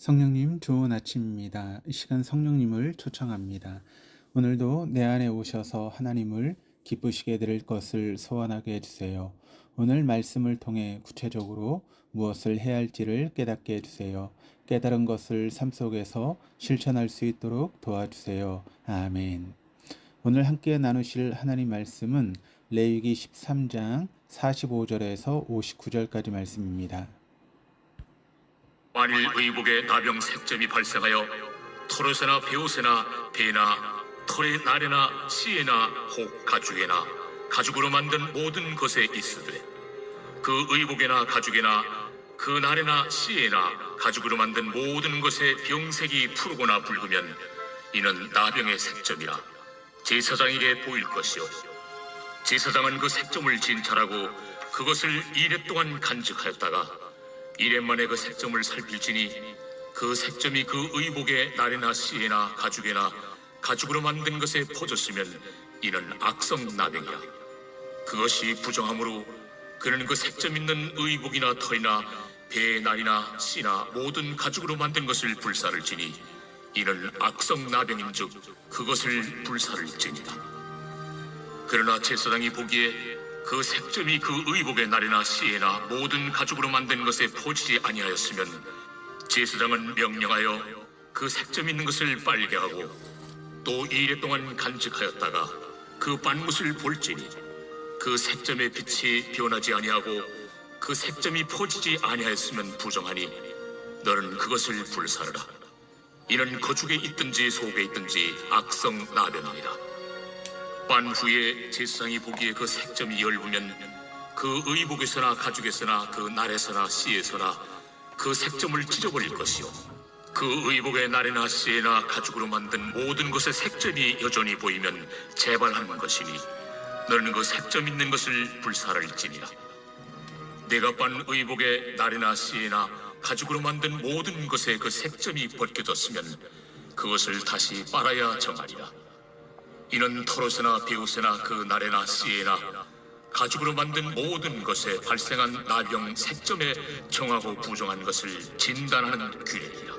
성령님 좋은 아침입니다. 이 시간 성령님을 초청합니다. 오늘도 내 안에 오셔서 하나님을 기쁘시게 드릴 것을 소원하게 해주세요. 오늘 말씀을 통해 구체적으로 무엇을 해야 할지를 깨닫게 해주세요. 깨달은 것을 삶 속에서 실천할 수 있도록 도와주세요. 아멘. 오늘 함께 나누실 하나님 말씀은 레위기 13장 45절에서 59절까지 말씀입니다. 만일 의복에 나병 색점이 발생하여 토롯에나 베옷에나 배나 털의 나래나 씨에나 혹 가죽에나 가죽으로 만든 모든 것에 있으되 그 의복에나 가죽에나 그 나래나 씨에나 가죽으로 만든 모든 것에 병색이 푸르거나 붉으면 이는 나병의 색점이라 제사장에게 보일 것이요 제사장은 그 색점을 진찰하고 그것을 이레 동안 간직하였다가 이레 만에 그 색점을 살필지니 그 색점이 그 의복의 나래나 씨에나 가죽에나 가죽으로 만든 것에 퍼졌으면 이는 악성 나병이라. 그것이 부정함으로 그는 그 색점 있는 의복이나 털이나 배의 날이나 씨나 모든 가죽으로 만든 것을 불사를지니 이는 악성 나병인즉 그것을 불사를지니라. 그러나 제사장이 보기에 그 색점이 그 의복의 날이나 씨에나 모든 가죽으로 만든 것에 퍼지지 아니하였으면 제사장은 명령하여 그 색점 있는 것을 빨게 하고 또 이래 동안 간직하였다가 그 빤못을 볼지니 그 색점의 빛이 변하지 아니하고 그 색점이 퍼지지 아니하였으면 부정하니 너는 그것을 불사르라. 이는 거죽에 있든지 속에 있든지 악성 나병이니라. 빤 후에 제사장이 보기에 그 색점이 엷으면 그 의복에서나 가죽에서나 그 날에서나 씨에서나 그 색점을 찢어버릴 것이요 그 의복의 날에나 씨에나 가죽으로 만든 모든 것의 색점이 여전히 보이면 재발하는 것이니 너는 그 색점 있는 것을 불사를지니라. 내가 빤 의복의 날에나 씨에나 가죽으로 만든 모든 것에 그 색점이 벗겨졌으면 그것을 다시 빨아야 정하리라. 이는 토롯에나 베옷에나 그 나래나 씨에나 가죽으로 만든 모든 것에 발생한 나병 색점에 정하고 부정한 것을 진단하는 규례이라.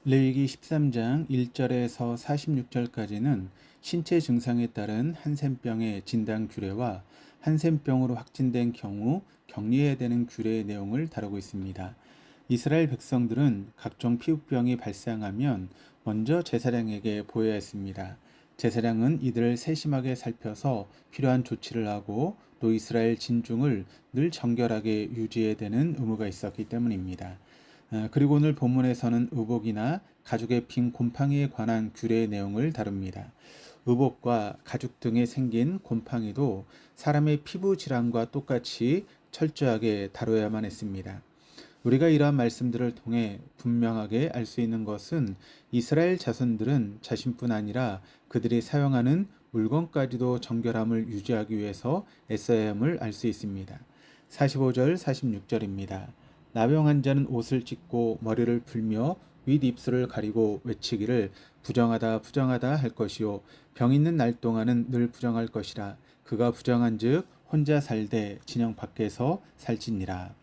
레위기 13장 1절에서 46절까지는 신체 증상에 따른 한센병의 진단 규례와 한센병으로 확진된 경우 격리해야 되는 규례의 내용을 다루고 있습니다. 이스라엘 백성들은 각종 피부병이 발생하면 먼저 제사장에게 보여야 했습니다. 제사장은 이들을 세심하게 살펴서 필요한 조치를 하고 또 이스라엘 진중을 늘 정결하게 유지해야 되는 의무가 있었기 때문입니다. 그리고 오늘 본문에서는 의복이나 가죽의 빈 곰팡이에 관한 규례의 내용을 다룹니다. 의복과 가죽 등에 생긴 곰팡이도 사람의 피부 질환과 똑같이 철저하게 다뤄야만 했습니다. 우리가 이러한 말씀들을 통해 분명하게 알 수 있는 것은 이스라엘 자손들은 자신뿐 아니라 그들이 사용하는 물건까지도 정결함을 유지하기 위해서 애써야 함을 알 수 있습니다. 45절 46절입니다. 나병 환자는 옷을 찢고 머리를 풀며 윗입술을 가리고 외치기를 부정하다 부정하다 할 것이요 병 있는 날 동안은 늘 부정할 것이라. 그가 부정한즉 혼자 살되 진영 밖에서 살지니라.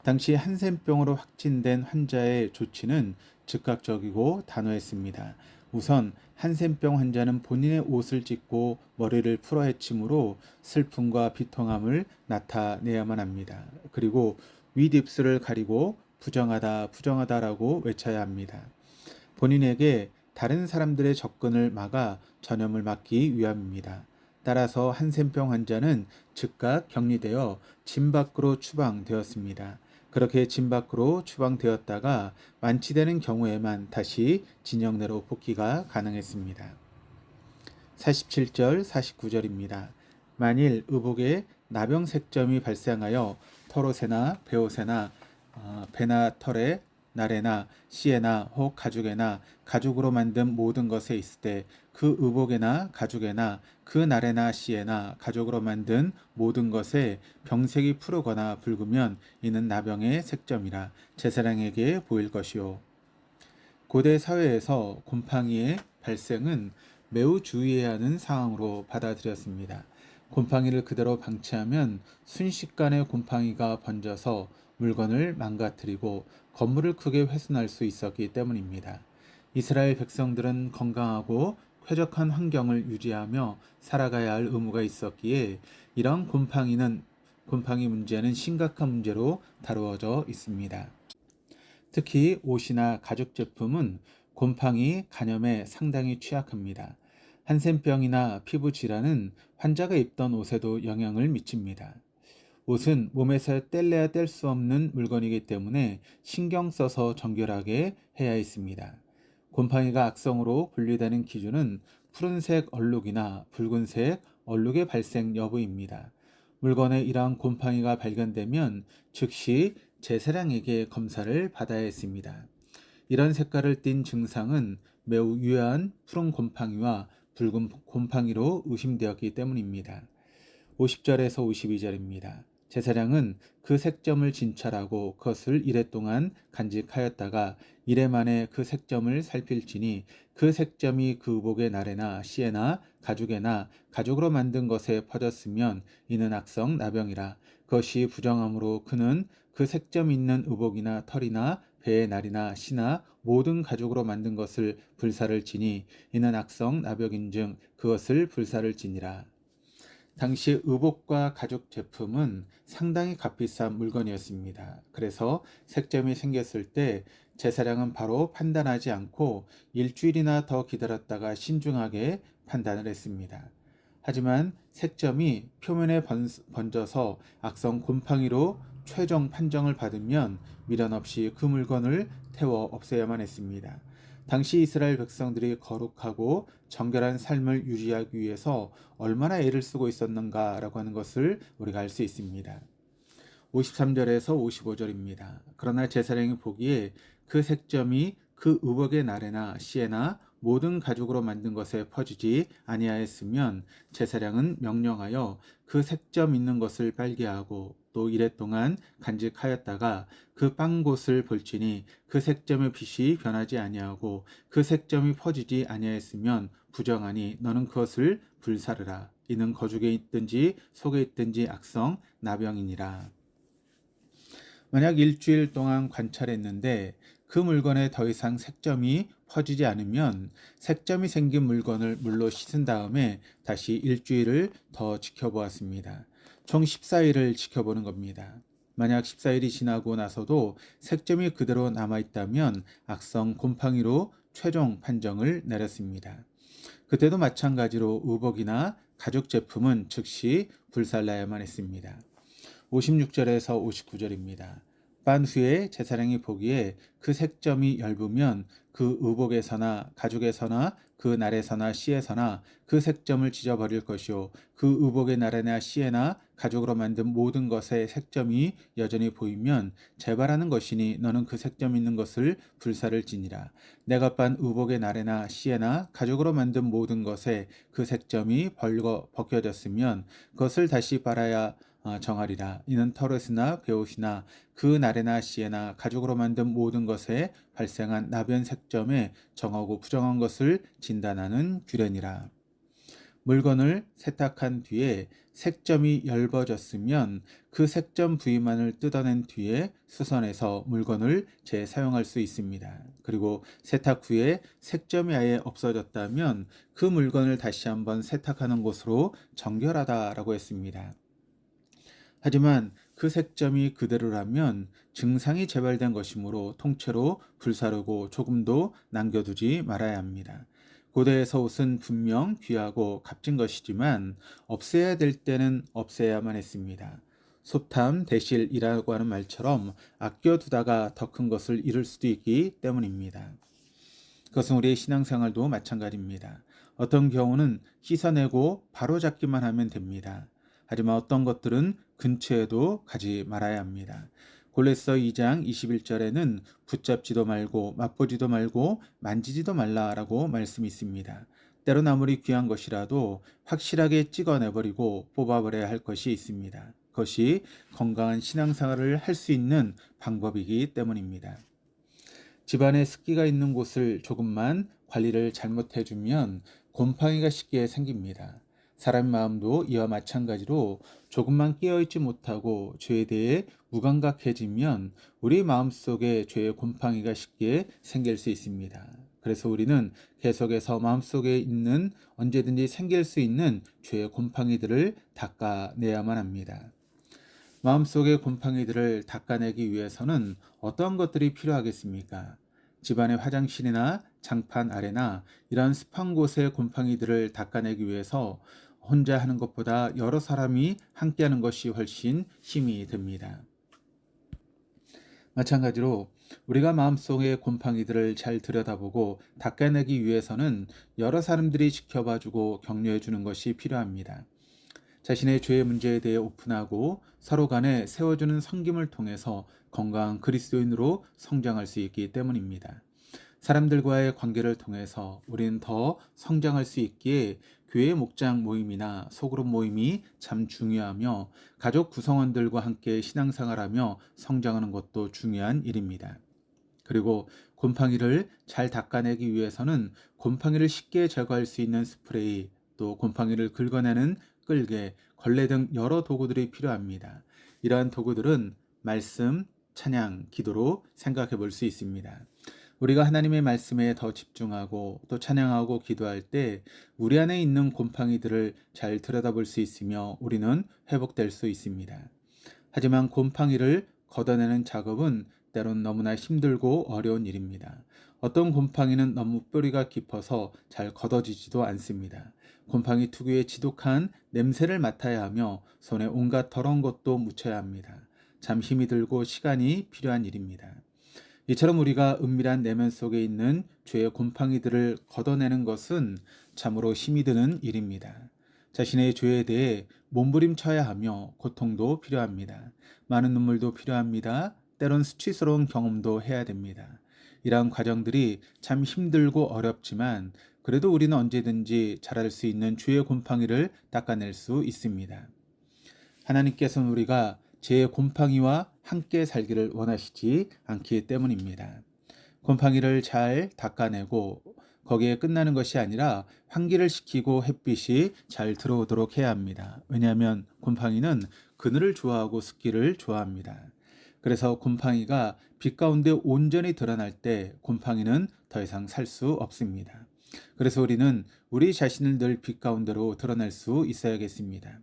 당시 한센병으로 확진된 환자의 조치는 즉각적이고 단호했습니다. 우선 한센병 환자는 본인의 옷을 찢고 머리를 풀어 헤침으로 슬픔과 비통함을 나타내야만 합니다. 그리고 윗입술을 가리고 부정하다 부정하다라고 외쳐야 합니다. 본인에게 다른 사람들의 접근을 막아 전염을 막기 위함입니다. 따라서 한센병 환자는 즉각 격리되어 진 밖으로 추방되었습니다. 그렇게 진 밖으로 추방되었다가 완치되는 경우에만 다시 진영 내로 복귀가 가능했습니다. 47절 49절입니다. 만일 의복에 나병 색점이 발생하여 털옷에나 베옷에나 배나 털에 날에나 씨에나 혹 가죽에나 가죽으로 만든 모든 것에 있을 때 그 의복에나 가죽에나 그 날에나 씨에나 가죽으로 만든 모든 것에 병색이 푸르거나 붉으면 이는 나병의 색점이라 제사장에게 보일 것이요. 고대 사회에서 곰팡이의 발생은 매우 주의해야 하는 상황으로 받아들였습니다. 곰팡이를 그대로 방치하면 순식간에 곰팡이가 번져서 물건을 망가뜨리고 건물을 크게 훼손할 수 있었기 때문입니다. 이스라엘 백성들은 건강하고 쾌적한 환경을 유지하며 살아가야 할 의무가 있었기에 이런 곰팡이 문제는 심각한 문제로 다루어져 있습니다. 특히 옷이나 가죽 제품은 곰팡이 간염에 상당히 취약합니다. 한센병이나 피부 질환은 환자가 입던 옷에도 영향을 미칩니다. 옷은 몸에서 뗄래야 뗄 수 없는 물건이기 때문에 신경 써서 정결하게 해야 했습니다. 곰팡이가 악성으로 분류되는 기준은 푸른색 얼룩이나 붉은색 얼룩의 발생 여부입니다. 물건에 이러한 곰팡이가 발견되면 즉시 제사장에게 검사를 받아야 했습니다. 이런 색깔을 띤 증상은 매우 유해한 푸른 곰팡이와 붉은 곰팡이로 의심되었기 때문입니다. 50절에서 52절입니다. 제사장은 그 색점을 진찰하고 그것을 이래 동안 간직하였다가 이래 만에 그 색점을 살필지니 그 색점이 그 의복의 나래나 씨에나 가죽에나 가죽으로 만든 것에 퍼졌으면 이는 악성 나병이라. 그것이 부정함으로 그는 그 색점 있는 의복이나 털이나 배의 날이나 씨나 모든 가죽으로 만든 것을 불사를 지니 이는 악성 나병인즉 그것을 불사를 지니라. 당시 의복과 가죽 제품은 상당히 값비싼 물건이었습니다. 그래서 색점이 생겼을 때 제사장은 바로 판단하지 않고 일주일이나 더 기다렸다가 신중하게 판단을 했습니다. 하지만 색점이 표면에 번져서 악성 곰팡이로 최종 판정을 받으면 미련 없이 그 물건을 태워 없애야만 했습니다. 당시 이스라엘 백성들이 거룩하고 정결한 삶을 유지하기 위해서 얼마나 애를 쓰고 있었는가라고 하는 것을 우리가 알 수 있습니다. 53절에서 55절입니다. 그러나 제사장이 보기에 그 색점이 그 의복의 나래나 씨에나 모든 가죽으로 만든 것에 퍼지지 아니하였으면 제사장은 명령하여 그 색점 있는 것을 빨게 하고 또 이래 동안 간직하였다가 그 빵 곳을 볼지니 그 색점의 빛이 변하지 아니하고 그 색점이 퍼지지 아니하였으면 부정하니 너는 그것을 불사르라. 이는 거죽에 있든지 속에 있든지 악성 나병이니라. 만약 일주일 동안 관찰했는데 그 물건에 더 이상 색점이 퍼지지 않으면 색점이 생긴 물건을 물로 씻은 다음에 다시 일주일을 더 지켜보았습니다. 총 14일을 지켜보는 겁니다. 만약 14일이 지나고 나서도 색점이 그대로 남아있다면 악성 곰팡이로 최종 판정을 내렸습니다. 그때도 마찬가지로 의복이나 가죽 제품은 즉시 불살라야만 했습니다. 56절에서 59절입니다. 반 후에 제사장이 보기에 그 색점이 엷으면 그 의복에서나 가죽에서나 그 날에서나 씨에서나 그 색점을 찢어버릴 것이요 그 의복의 날에나 씨에나 가죽으로 만든 모든 것에 색점이 여전히 보이면 재발하는 것이니 너는 그 색점 있는 것을 불사를 지니라. 내가 빤 의복의 날에나 씨에나 가죽으로 만든 모든 것에 그 색점이 벗겨졌으면 그것을 다시 빨아야 정하리라. 이는 털옷이나 베옷이나 그 날에나 씨에나 가죽으로 만든 모든 것에 발생한 나변 색점에 정하고 부정한 것을 진단하는 규례니라. 물건을 세탁한 뒤에 색점이 엷어졌으면 그 색점 부위만을 뜯어낸 뒤에 수선해서 물건을 재사용할 수 있습니다. 그리고 세탁 후에 색점이 아예 없어졌다면 그 물건을 다시 한번 세탁하는 것으로 정결하다라고 했습니다. 하지만 그 색점이 그대로라면 증상이 재발된 것이므로 통째로 불사르고 조금도 남겨두지 말아야 합니다. 고대에서 옷은 분명 귀하고 값진 것이지만 없애야 될 때는 없애야만 했습니다. 소탐, 대실이라고 하는 말처럼 아껴두다가 더 큰 것을 잃을 수도 있기 때문입니다. 그것은 우리의 신앙생활도 마찬가지입니다. 어떤 경우는 씻어내고 바로잡기만 하면 됩니다. 하지만 어떤 것들은 근처에도 가지 말아야 합니다. 골로새 2장 21절에는 붙잡지도 말고 맛보지도 말고 만지지도 말라라고 말씀이 있습니다. 때론 아무리 귀한 것이라도 확실하게 찍어내버리고 뽑아버려야 할 것이 있습니다. 그것이 건강한 신앙생활을 할 수 있는 방법이기 때문입니다. 집안에 습기가 있는 곳을 조금만 관리를 잘못해주면 곰팡이가 쉽게 생깁니다. 사람의 마음도 이와 마찬가지로 조금만 깨어있지 못하고 죄에 대해 무감각해지면 우리 마음속에 죄의 곰팡이가 쉽게 생길 수 있습니다. 그래서 우리는 계속해서 마음속에 있는 언제든지 생길 수 있는 죄의 곰팡이들을 닦아내야만 합니다. 마음속의 곰팡이들을 닦아내기 위해서는 어떤 것들이 필요하겠습니까? 집안의 화장실이나 장판 아래나 이런 습한 곳의 곰팡이들을 닦아내기 위해서 혼자 하는 것보다 여러 사람이 함께 하는 것이 훨씬 힘이 듭니다. 마찬가지로 우리가 마음속의 곰팡이들을 잘 들여다보고 닦아내기 위해서는 여러 사람들이 지켜봐주고 격려해주는 것이 필요합니다. 자신의 죄의 문제에 대해 오픈하고 서로 간에 세워주는 섬김을 통해서 건강한 그리스도인으로 성장할 수 있기 때문입니다. 사람들과의 관계를 통해서 우리는 더 성장할 수 있기에 교회 목장 모임이나 소그룹 모임이 참 중요하며 가족 구성원들과 함께 신앙생활하며 성장하는 것도 중요한 일입니다. 그리고 곰팡이를 잘 닦아내기 위해서는 곰팡이를 쉽게 제거할 수 있는 스프레이, 또 곰팡이를 긁어내는 끌개, 걸레 등 여러 도구들이 필요합니다. 이러한 도구들은 말씀, 찬양, 기도로 생각해 볼 수 있습니다. 우리가 하나님의 말씀에 더 집중하고 또 찬양하고 기도할 때 우리 안에 있는 곰팡이들을 잘 들여다볼 수 있으며 우리는 회복될 수 있습니다. 하지만 곰팡이를 걷어내는 작업은 때론 너무나 힘들고 어려운 일입니다. 어떤 곰팡이는 너무 뿌리가 깊어서 잘 걷어지지도 않습니다. 곰팡이 특유의 지독한 냄새를 맡아야 하며 손에 온갖 더러운 것도 묻혀야 합니다. 참 힘이 들고 시간이 필요한 일입니다. 이처럼 우리가 은밀한 내면 속에 있는 죄의 곰팡이들을 걷어내는 것은 참으로 힘이 드는 일입니다. 자신의 죄에 대해 몸부림쳐야 하며 고통도 필요합니다. 많은 눈물도 필요합니다. 때론 수치스러운 경험도 해야 됩니다. 이러한 과정들이 참 힘들고 어렵지만 그래도 우리는 언제든지 잘할 수 있는 죄의 곰팡이를 닦아낼 수 있습니다. 하나님께서는 우리가 죄의 곰팡이와 함께 살기를 원하시지 않기 때문입니다. 곰팡이를 잘 닦아내고 거기에 끝나는 것이 아니라 환기를 시키고 햇빛이 잘 들어오도록 해야 합니다. 왜냐하면 곰팡이는 그늘을 좋아하고 습기를 좋아합니다. 그래서 곰팡이가 빛 가운데 온전히 드러날 때 곰팡이는 더 이상 살 수 없습니다. 그래서 우리는 우리 자신을 늘 빛 가운데로 드러낼 수 있어야겠습니다.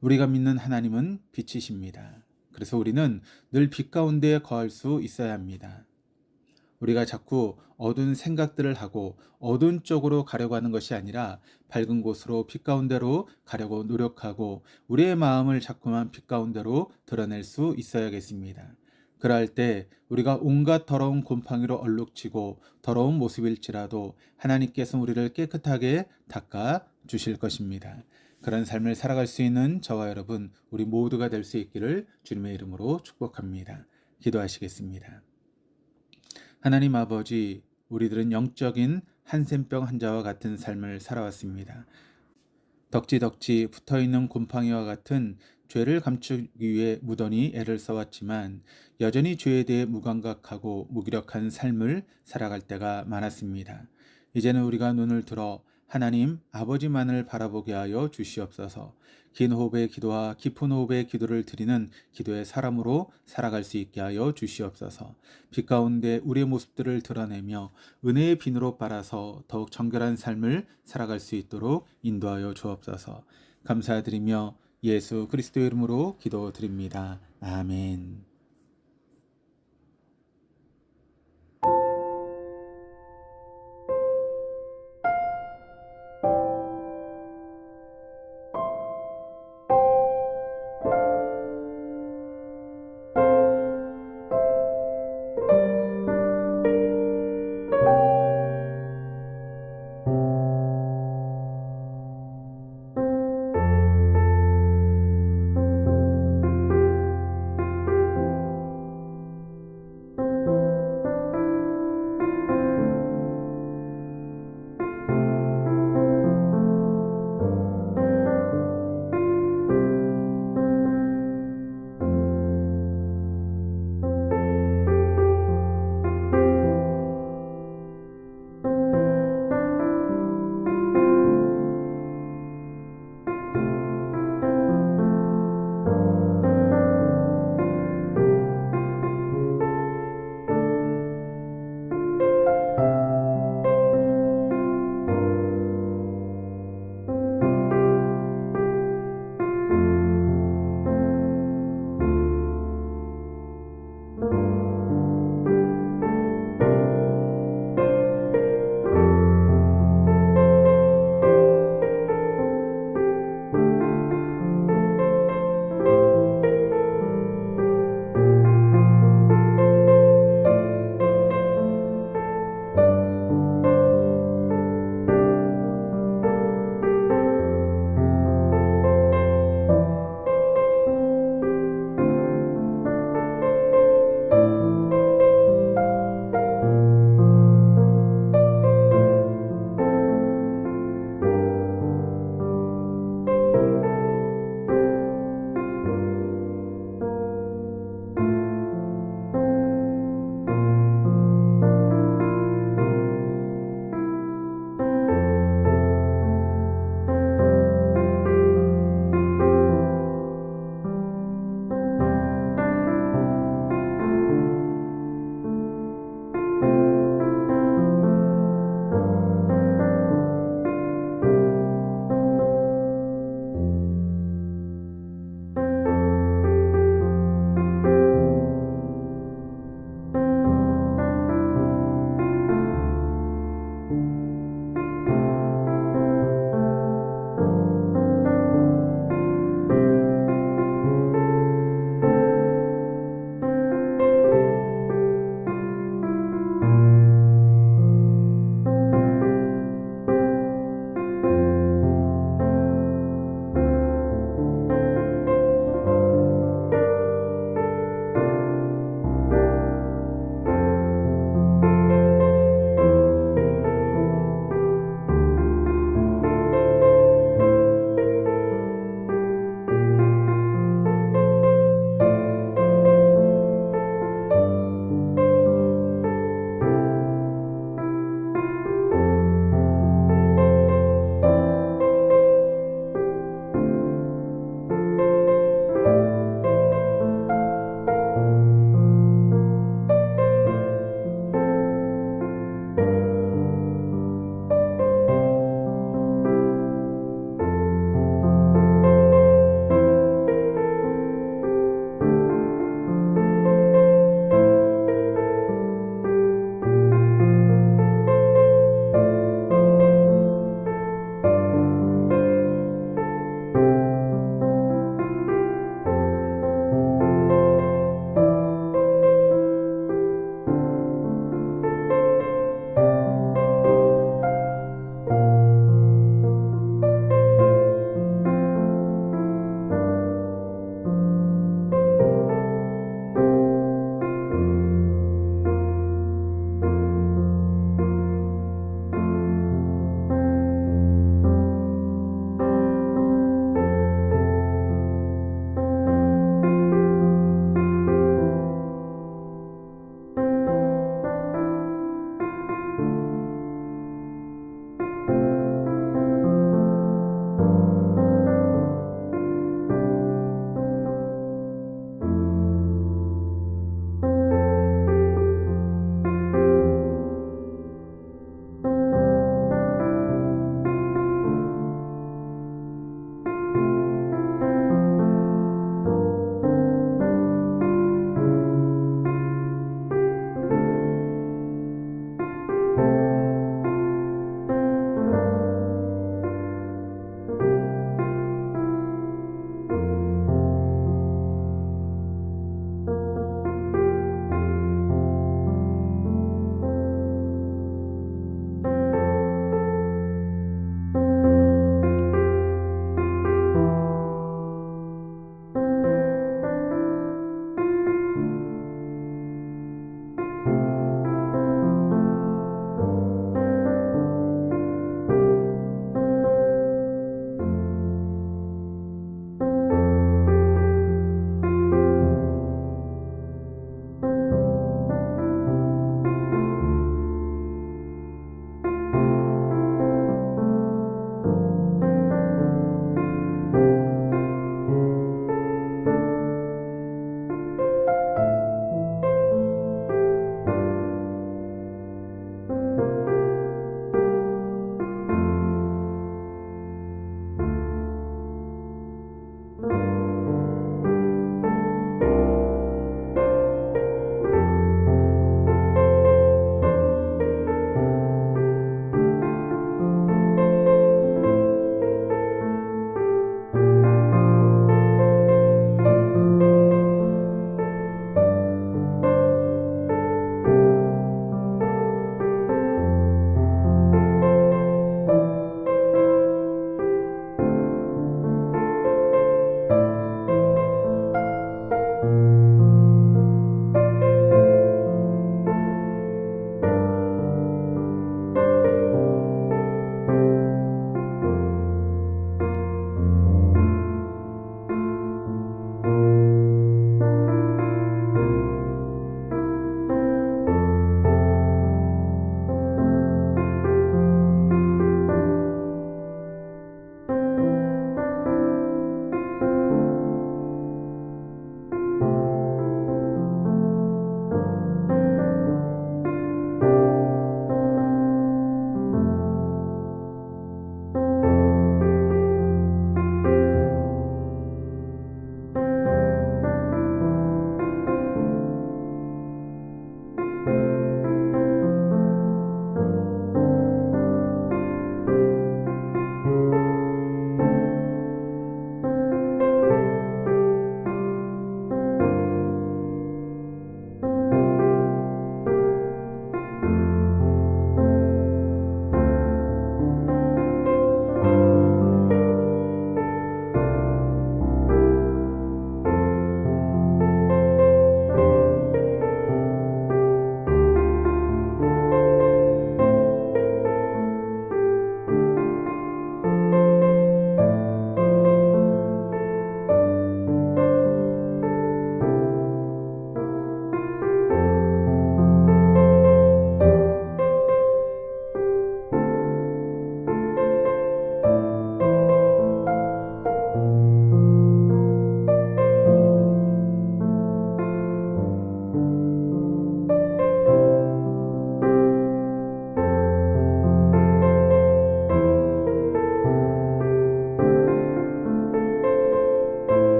우리가 믿는 하나님은 빛이십니다. 그래서 우리는 늘 빛 가운데 거할 수 있어야 합니다. 우리가 자꾸 어두운 생각들을 하고 어두운 쪽으로 가려고 하는 것이 아니라 밝은 곳으로 빛 가운데로 가려고 노력하고 우리의 마음을 자꾸만 빛 가운데로 드러낼 수 있어야겠습니다. 그럴 때 우리가 온갖 더러운 곰팡이로 얼룩지고 더러운 모습일지라도 하나님께서 우리를 깨끗하게 닦아 주실 것입니다. 그런 삶을 살아갈 수 있는 저와 여러분, 우리 모두가 될 수 있기를 주님의 이름으로 축복합니다. 기도하시겠습니다. 하나님 아버지, 우리들은 영적인 한센병 환자와 같은 삶을 살아왔습니다. 덕지덕지 붙어있는 곰팡이와 같은 죄를 감추기 위해 무던히 애를 써왔지만 여전히 죄에 대해 무감각하고 무기력한 삶을 살아갈 때가 많았습니다. 이제는 우리가 눈을 들어 하나님 아버지만을 바라보게 하여 주시옵소서. 긴 호흡의 기도와 깊은 호흡의 기도를 드리는 기도의 사람으로 살아갈 수 있게 하여 주시옵소서. 빛 가운데 우리의 모습들을 드러내며 은혜의 비누로 빨아서 더욱 정결한 삶을 살아갈 수 있도록 인도하여 주옵소서. 감사드리며 예수 그리스도의 이름으로 기도드립니다. 아멘.